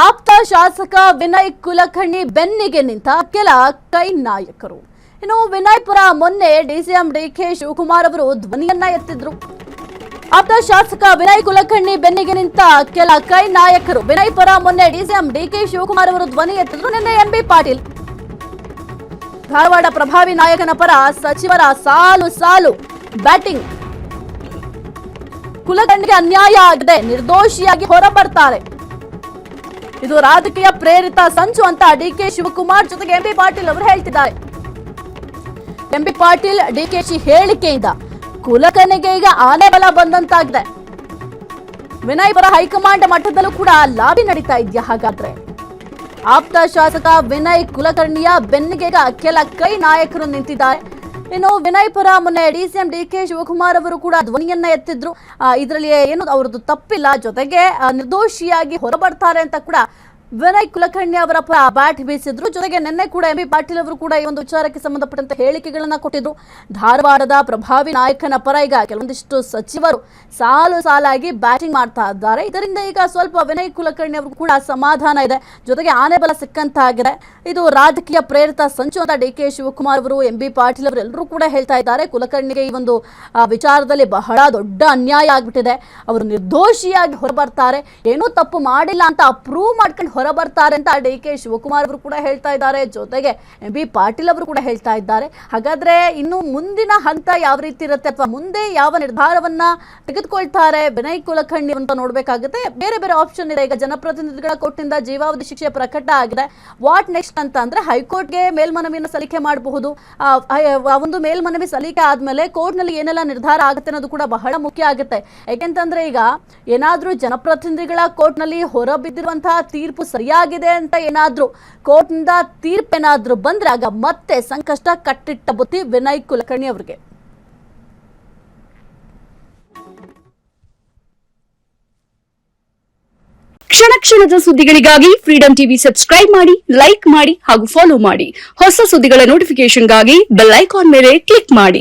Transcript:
ಆಪ್ತ ಶಾಸಕ ವಿನಯ್ ಕುಲಕರ್ಣಿ ಬೆನ್ನಿಗೆ ನಿಂತ ಕೆಲ ಕೈ ನಾಯಕರು. ಇನ್ನು ವಿನಯಪುರ ಮೊನ್ನೆ ಡಿಸಿಎಂ ಡಿಕೆ ಶಿವಕುಮಾರ್ ಅವರು ಧ್ವನಿಯನ್ನ ಎತ್ತಿದ್ರು. ಆಪ್ತ ಶಾಸಕ ವಿನಯ್ ಕುಲಕರ್ಣಿ ಬೆನ್ನಿಗೆ ನಿಂತ ಕೆಲ ಕೈ ನಾಯಕರು. ವಿನಯಪುರ ಮೊನ್ನೆ ಡಿಸಿಎಂ ಡಿಕೆ ಶಿವಕುಮಾರ್ ಅವರು ಧ್ವನಿ ಎತ್ತಿದ್ರು. ನಿನ್ನೆ ಎಂಬಿ ಪಾಟೀಲ್ ಧಾರವಾಡ ಪ್ರಭಾವಿ ನಾಯಕನ ಪರ ಸಚಿವರ ಸಾಲು ಸಾಲು ಬ್ಯಾಟಿಂಗ್. ಕುಲಕರ್ಣಿಗೆ ಅನ್ಯಾಯ ಆಗಿದೆ, ನಿರ್ದೋಷಿಯಾಗಿ ಹೊರಬರ್ತಾರೆ, ಇದು ರಾಜಕೀಯ ಪ್ರೇರಿತ ಸಂಚು ಅಂತ ಡಿಕೆ ಶಿವಕುಮಾರ್ ಜೊತೆಗೆ ಎಂಬಿ ಪಾಟೀಲ್ ಅವರು ಹೇಳ್ತಿದ್ದಾರೆ. ಎಂಬಿ ಪಾಟೀಲ್ ಡಿಕೆಶಿ ಹೇಳಿಕೆಯಿಂದ ಕುಲಕರ್ಣಿಗೆ ಈಗ ಆನೆ ಬಲ ಬಂದಂತಾಗಿದೆ. ವಿನಯಪುರ ಹೈಕಮಾಂಡ್ ಮಟ್ಟದಲ್ಲೂ ಕೂಡ ಲಾಬಿ ನಡೀತಾ ಇದೆಯಾ? ಹಾಗಾದ್ರೆ ಆಪ್ತ ಶಾಸಕ ವಿನಯ್ ಕುಲಕರ್ಣಿಯ ಬೆನ್ನಿಗೆ ಕೆಲ ಕೈ ನಾಯಕರು ನಿಂತಿದ್ದಾರೆ. ಇನ್ನು ವಿನಯಪುರ ಮೊನ್ನೆ ಡಿಸಿಎಂ ಡಿಕೆ ಶಿವಕುಮಾರ್ ಅವರು ಕೂಡ ಧ್ವನಿಯನ್ನ ಎತ್ತಿದ್ರು. ಇದರಲ್ಲಿ ಏನು ಅವರದ್ದು ತಪ್ಪಿಲ್ಲ, ಜೊತೆಗೆ ನಿರ್ದೋಷಿಯಾಗಿ ಹೊರಬರ್ತಾರೆ ಅಂತ ಕೂಡ ವಿನಯ್ ಕುಲಕರ್ಣಿ ಅವರ ಪರ ಬ್ಯಾಟ್ ಬೀಸಿದ್ರು. ಜೊತೆಗೆ ನಿನ್ನೆ ಕೂಡ ಎಂಬಿ ಪಾಟೀಲ್ ಅವರು ಕೂಡ ಈ ಒಂದು ವಿಚಾರಕ್ಕೆ ಸಂಬಂಧಪಟ್ಟಂತೆ ಹೇಳಿಕೆಗಳನ್ನ ಕೊಟ್ಟಿದ್ರು. ಧಾರವಾಡದ ಪ್ರಭಾವಿ ನಾಯಕನ ಪರ ಈಗ ಕೆಲವೊಂದಿಷ್ಟು ಸಚಿವರು ಸಾಲು ಸಾಲಾಗಿ ಬ್ಯಾಟಿಂಗ್ ಮಾಡ್ತಾ ಇದ್ದಾರೆ. ಇದರಿಂದ ಈಗ ಸ್ವಲ್ಪ ವಿನಯ್ ಕುಲಕರ್ಣಿ ಅವರು ಕೂಡ ಸಮಾಧಾನ ಇದೆ, ಜೊತೆಗೆ ಆನೆ ಬಲ ಸಿಕ್ಕಂತಾಗಿದೆ. ಇದು ರಾಜಕೀಯ ಪ್ರೇರಿತ ಸಂಚು ಅಂತ ಡಿಕೆ ಶಿವಕುಮಾರ್ ಅವರು, ಎಂಬಿ ಪಾಟೀಲ್ ಅವರು ಎಲ್ಲರೂ ಕೂಡ ಹೇಳ್ತಾ ಇದ್ದಾರೆ. ಕುಲಕರ್ಣಿಗೆ ಈ ಒಂದು ವಿಚಾರದಲ್ಲಿ ಬಹಳ ದೊಡ್ಡ ಅನ್ಯಾಯ ಆಗ್ಬಿಟ್ಟಿದೆ, ಅವರು ನಿರ್ದೋಷಿಯಾಗಿ ಹೊರಬರ್ತಾರೆ, ಏನೂ ತಪ್ಪು ಮಾಡಿಲ್ಲ ಅಂತ ಪ್ರೂವ್ ಮಾಡ್ಕೊಂಡು ಹೊರಬರ್ತಾರೆ ಅಂತ ಡಿಕೆ ಶಿವಕುಮಾರ್ ಅವರು ಕೂಡ ಹೇಳ್ತಾ ಇದ್ದಾರೆ. ಜೊತೆಗೆ ಎಂಬಿ ಪಾಟೀಲ್ ಅವರು ಕೂಡ ಹೇಳ್ತಾ ಇದ್ದಾರೆ. ಹಾಗಾದ್ರೆ ಇನ್ನು ಮುಂದಿನ ಹಂತ ಯಾವ ರೀತಿ ಇರುತ್ತೆ ಅಥವಾ ಮುಂದೆ ಯಾವ ನಿರ್ಧಾರವನ್ನ ತೆಗೆದುಕೊಳ್ತಾರೆ ವಿನಯ್ ಕುಲಕರ್ಣಿ ಅಂತ ನೋಡ್ಬೇಕಾಗುತ್ತೆ. ಬೇರೆ ಬೇರೆ ಆಪ್ಷನ್ ಇದೆ. ಈಗ ಜನಪ್ರತಿನಿಧಿಗಳ ಕೋರ್ಟ್ನಿಂದ ಜೀವಾವಧಿ ಶಿಕ್ಷೆ ಪ್ರಕಟ ಆಗಿದೆ. ವಾಟ್ ನೆಕ್ಸ್ಟ್ ಅಂತ ಅಂದ್ರೆ ಹೈಕೋರ್ಟ್ಗೆ ಮೇಲ್ಮನವಿಯನ್ನು ಸಲ್ಲಿಕೆ ಮಾಡಬಹುದು. ಒಂದು ಮೇಲ್ಮನವಿ ಸಲ್ಲಿಕೆ ಆದ್ಮೇಲೆ ಕೋರ್ಟ್ ನಲ್ಲಿ ಏನೆಲ್ಲ ನಿರ್ಧಾರ ಆಗುತ್ತೆ ಅನ್ನೋದು ಕೂಡ ಬಹಳ ಮುಖ್ಯ ಆಗುತ್ತೆ. ಯಾಕೆಂತಂದ್ರೆ ಈಗ ಏನಾದ್ರೂ ಜನಪ್ರತಿನಿಧಿಗಳ ಕೋರ್ಟ್ ನಲ್ಲಿ ಹೊರಬಿದ್ದಿರುವಂತಹ ತೀರ್ಪು ಸರಿಯಾಗಿದೆ ಅಂತ ಏನಾದ್ರೂ ಕೋರ್ಟ್ನಿಂದ ತೀರ್ಪೇನಾದ್ರೂ ಬಂದ್ರೆ ಆಗ ಮತ್ತೆ ಸಂಕಷ್ಟ ಕಟ್ಟಿಟ್ಟ ಬುತ್ತಿ ವಿನಯ್ ಕುಲಕರ್ಣಿ ಅವರಿಗೆ. ಕ್ಷಣ ಕ್ಷಣದ ಸುದ್ದಿಗಳಿಗಾಗಿ ಫ್ರೀಡಂ ಟಿವಿ ಸಬ್ಸ್ಕ್ರೈಬ್ ಮಾಡಿ, ಲೈಕ್ ಮಾಡಿ ಹಾಗೂ ಫಾಲೋ ಮಾಡಿ. ಹೊಸ ಸುದ್ದಿಗಳ ನೋಟಿಫಿಕೇಶನ್ಗಾಗಿ ಬೆಲ್ ಐಕಾನ್ ಮೇಲೆ ಕ್ಲಿಕ್ ಮಾಡಿ.